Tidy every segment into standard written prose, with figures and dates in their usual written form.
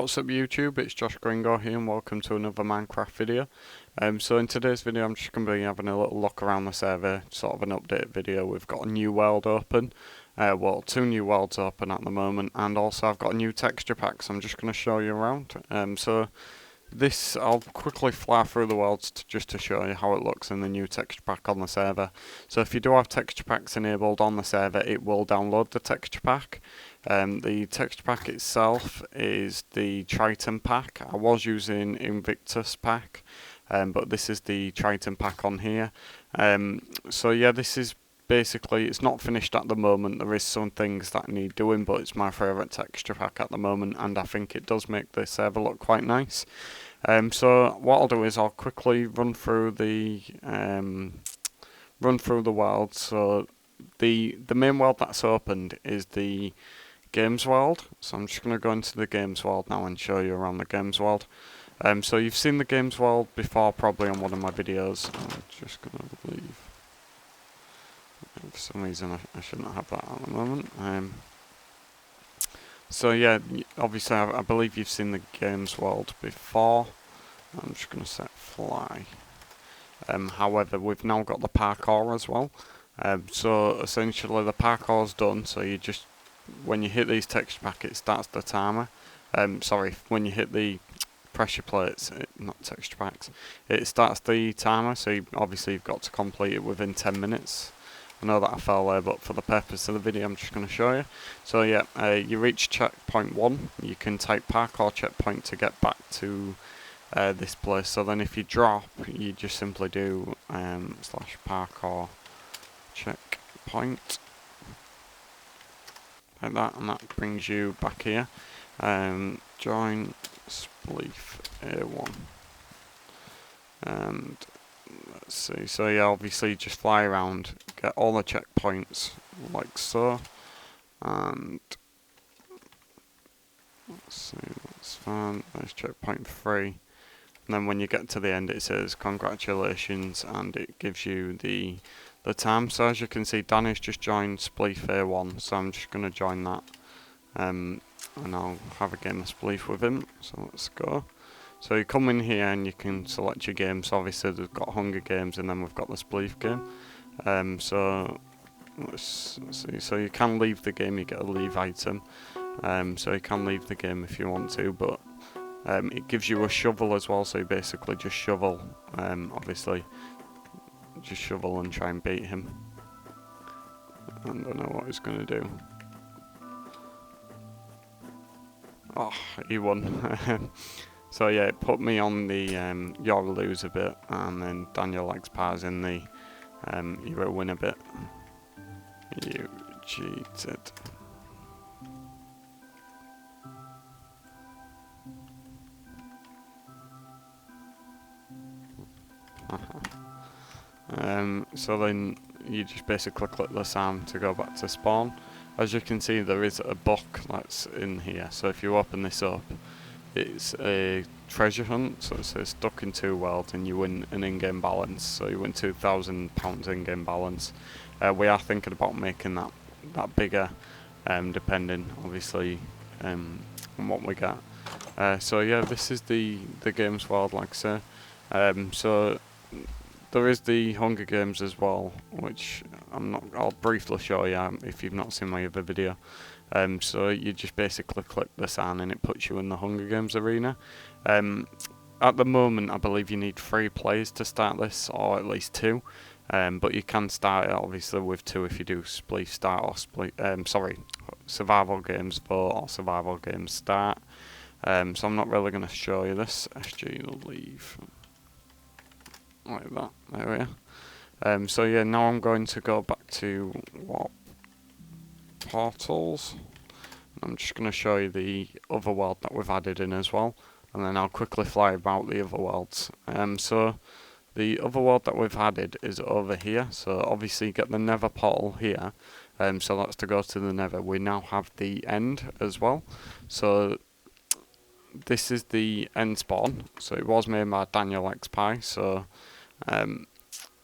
What's up YouTube, it's Josh Gringo here and welcome to another Minecraft video. So in today's video I'm just going to be having a little look around the server, sort of an update video. We've got a new world open, well 2 new worlds open at the moment, and also I've got a new texture pack, so I'm just going to show you around. So this, I'll quickly fly through the worlds just to show you how it looks in the new texture pack on the server. So if you do have texture packs enabled on the server, it will download the texture pack. The texture pack itself is the Triton pack. I was using Invictus pack, but this is the Triton pack on here. So yeah, this is basically, it's not finished at the moment. There is some things that need doing, but it's my favourite texture pack at the moment, and I think it does make the server look quite nice. So what I'll do is I'll quickly run through the world. So the main world that's opened is the GamesWorld. So I'm just going to go into the GamesWorld now and show you around the GamesWorld. So you've seen the GamesWorld before, probably on one of my videos. I'm just going to leave. For some reason I shouldn't have that at the moment. So yeah, obviously I believe you've seen the GamesWorld before. I'm just going to set fly. However, we've now got the parkour as well. So essentially the parkour's done, so you just, when you hit these texture pack, it starts the timer. Sorry, when you hit the pressure plates, not texture packs, it starts the timer, so obviously you've got to complete it within 10 minutes. I know that I fell there, but for the purpose of the video I'm just going to show you. So yeah, you reach checkpoint 1, you can type parkour checkpoint to get back to this place. So then if you drop, you just simply do slash parkour checkpoint, like that, and that brings you back here. Join Spleef A1, and let's see, so yeah, obviously just fly around, get all the checkpoints like so, and let's see, that's fine, there's checkpoint 3, and then when you get to the end it says congratulations, and it gives you the time. So as you can see, Danny's just joined Spleef A1, so I'm just going to join that, and I'll have a game of Spleef with him, so let's go. So you come in here and you can select your games. So obviously we've got HungerGames and then we've got the Spleef game. So let's see. So you can leave the game, you get a leave item. So you can leave the game if you want to, but it gives you a shovel as well. So you basically just shovel, obviously, just shovel and try and beat him. I don't know what he's going to do. Oh, he won. So yeah, it put me on the you're a loser bit, and then Daniel likes pies in the you're a winner bit. You cheated. So then you just basically click this arm to go back to spawn. As you can see, there is a book that's in here, so if you open this up, it's a treasure hunt, so it says stuck in 2 worlds and you win an in-game balance, so you win £2,000 in-game balance. We are thinking about making that bigger, depending obviously on what we get. So yeah, this is the GamesWorld, like I say. So there is the Hunger Games as well, which I'll briefly show you if you've not seen my other video. So you just basically click this on and it puts you in the Hunger Games arena. At the moment I believe you need 3 players to start this, or at least 2, but you can start it obviously with 2 if you do Spleef start or Survival Games vote or Survival Games start. So I'm not really going to show you this. SG leave, like that, there we are. So yeah, now I'm going to go back to what portals. I'm just going to show you the other world that we've added in as well, and then I'll quickly fly about the other worlds. So the other world that we've added is over here. So obviously you get the Nether portal here, so that's to go to the Nether. We now have the end as well. So this is the end spawn. So it was made by Daniel X Pie. So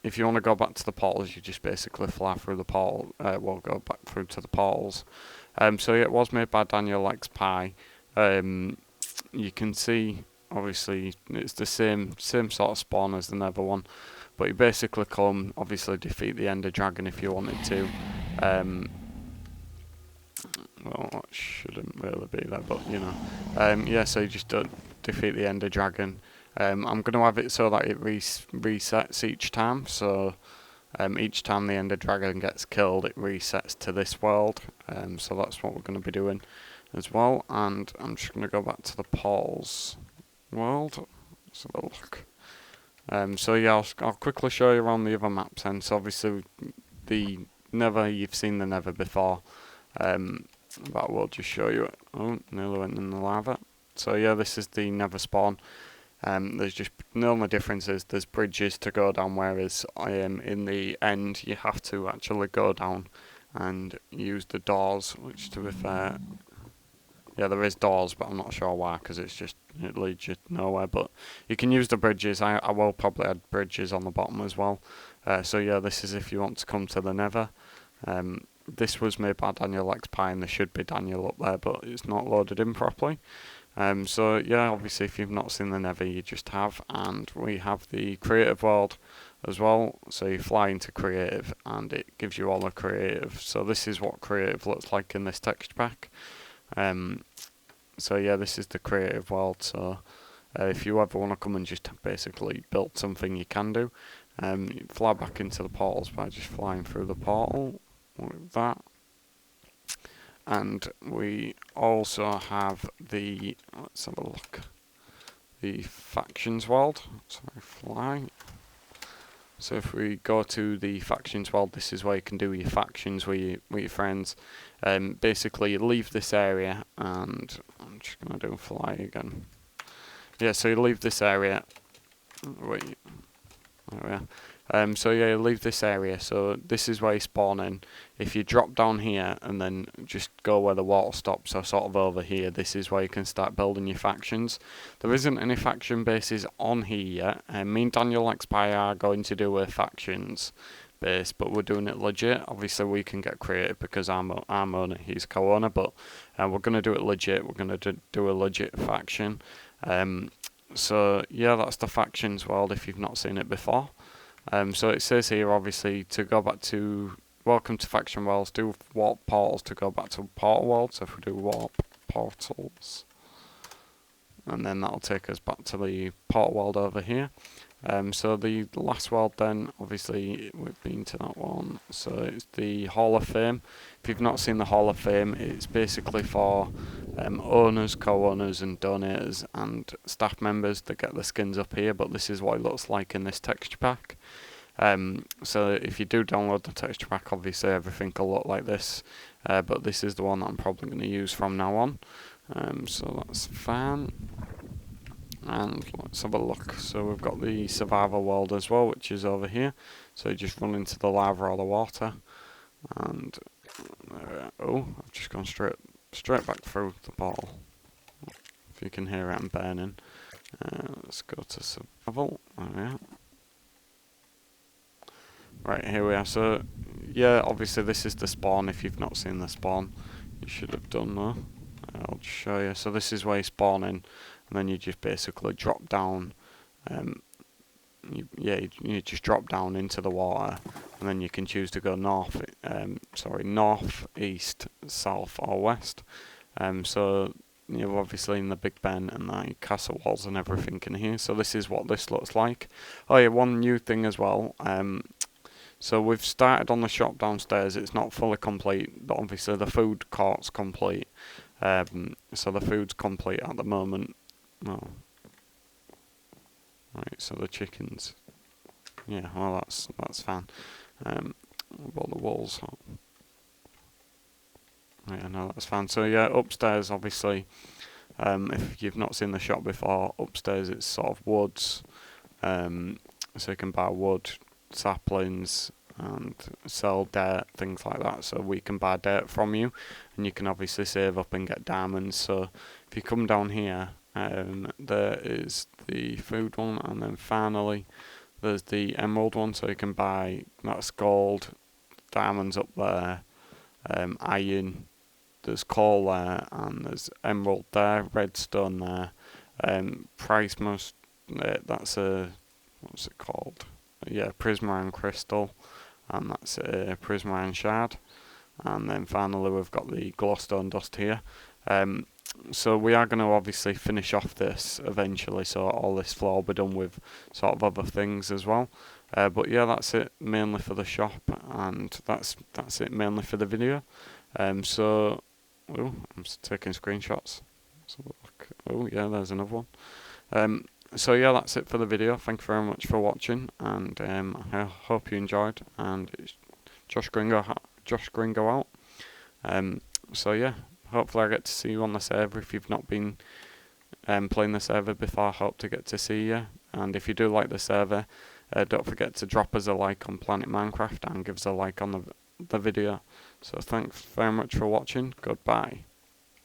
if you want to go back to the portals, you just basically fly through the portal. We'll go back through to the portals. So yeah, it was made by Daniel X Pie. you can see obviously it's the same sort of spawn as the Nether one, but you basically come, obviously defeat the Ender Dragon if you wanted to. Well, that shouldn't really be there, but you know. Yeah, so you just defeat the Ender Dragon. I'm going to have it so that it resets each time, so each time the Ender Dragon gets killed, it resets to this world. So that's what we're going to be doing as well. And I'm just going to go back to the Paul's world. Let's have a look. So yeah, I'll quickly show you around the other maps then. So obviously the Nether, you've seen the Nether before. But we'll just show you it. Oh, nearly went in the lava. So yeah, this is the Nether spawn. There's just the only difference is there's bridges to go down, whereas in the end you have to actually go down and use the doors, which to be fair, yeah, there is doors, but I'm not sure why, because it leads you nowhere. But you can use the bridges. I will probably add bridges on the bottom as well. So yeah, this is if you want to come to the Nether. This was made by Daniel X Pie, and there should be Daniel up there, but it's not loaded in properly. So yeah, obviously if you've not seen the Nether, you just have, and we have the CreativeWorld as well. So you fly into Creative, and it gives you all the Creative. So this is what Creative looks like in this texture pack. So yeah, this is the CreativeWorld. So if you ever want to come and just basically build something, you can do. You fly back into the portals by just flying through the portal with that. And we also have the, let's have a look, the Factions World. Sorry, fly. So if we go to the Factions World, this is where you can do your factions with your friends. Basically, you leave this area, and I'm just going to do fly again. Yeah, so you leave this area. Wait, there we are. So yeah, you leave this area, so this is where you spawn in. If you drop down here and then just go where the water stops, so sort of over here, this is where you can start building your factions. There isn't any faction bases on here yet. Me and Daniel X Pie are going to do a factions base, but we're doing it legit. Obviously we can get creative because I'm owner, he's co-owner, but we're going to do it legit. We're going to do a legit faction. So yeah, that's the Factions World if you've not seen it before. So it says here, obviously, to go back to welcome to Faction Worlds, do warp portals to go back to Portal World. So if we do warp portals, and then that'll take us back to the Portal World over here. So the last world then, obviously, we've been to that one. So it's the Hall of Fame. If you've not seen the Hall of Fame, it's basically for owners, co-owners and donators and staff members that get the skins up here, but this is what it looks like in this texture pack. So if you do download the texture pack, obviously everything will look like this, but this is the one that I'm probably going to use from now on. So that's fine. And let's have a look. So we've got the survival world as well, which is over here. So you just run into the lava or the water, and oh, I've just gone straight back through the portal. If you can hear it, I'm burning. Let's go to survival. There we are. Right, here we are. So yeah, obviously this is the spawn. If you've not seen the spawn, you should have done though. I'll just show you. So this is where you spawn in, and then you just basically drop down. You just drop down into the water, and then you can choose to go north, east, south, or west. So you're obviously in the Big Ben and the castle walls and everything in here. So this is what this looks like. Oh yeah, one new thing as well. So we've started on the shop downstairs. It's not fully complete, but obviously the food court's complete. So the food's complete at the moment. Well, right. So the chickens. Yeah. Well, that's fine. Well, the walls. Right. I know that's fine. So yeah, upstairs, obviously. If you've not seen the shop before, upstairs it's sort of woods. So you can buy wood, saplings, and sell dirt, things like that. So we can buy dirt from you, and you can obviously save up and get diamonds. So if you come down here, there is the food one, and then finally there's the emerald one. So you can buy, that's gold, diamonds up there, iron, there's coal there, and there's emerald there, redstone there, Price most, that's a, what's it called? Yeah, Prismarine Crystal, and that's a Prismarine Shard. And then finally we've got the Glowstone Dust here. So we are going to obviously finish off this eventually, so all this floor will be done with sort of other things as well. But yeah, that's it mainly for the shop, and that's it mainly for the video. So, oh, I'm taking screenshots. So look, oh yeah, there's another one. So yeah, that's it for the video. Thank you very much for watching, and I hope you enjoyed. And it's Josh Gringo out. So yeah, hopefully I get to see you on the server. If you've not been playing the server before, I hope to get to see you. And if you do like the server, don't forget to drop us a like on Planet Minecraft and give us a like on the video. So thanks very much for watching. Goodbye.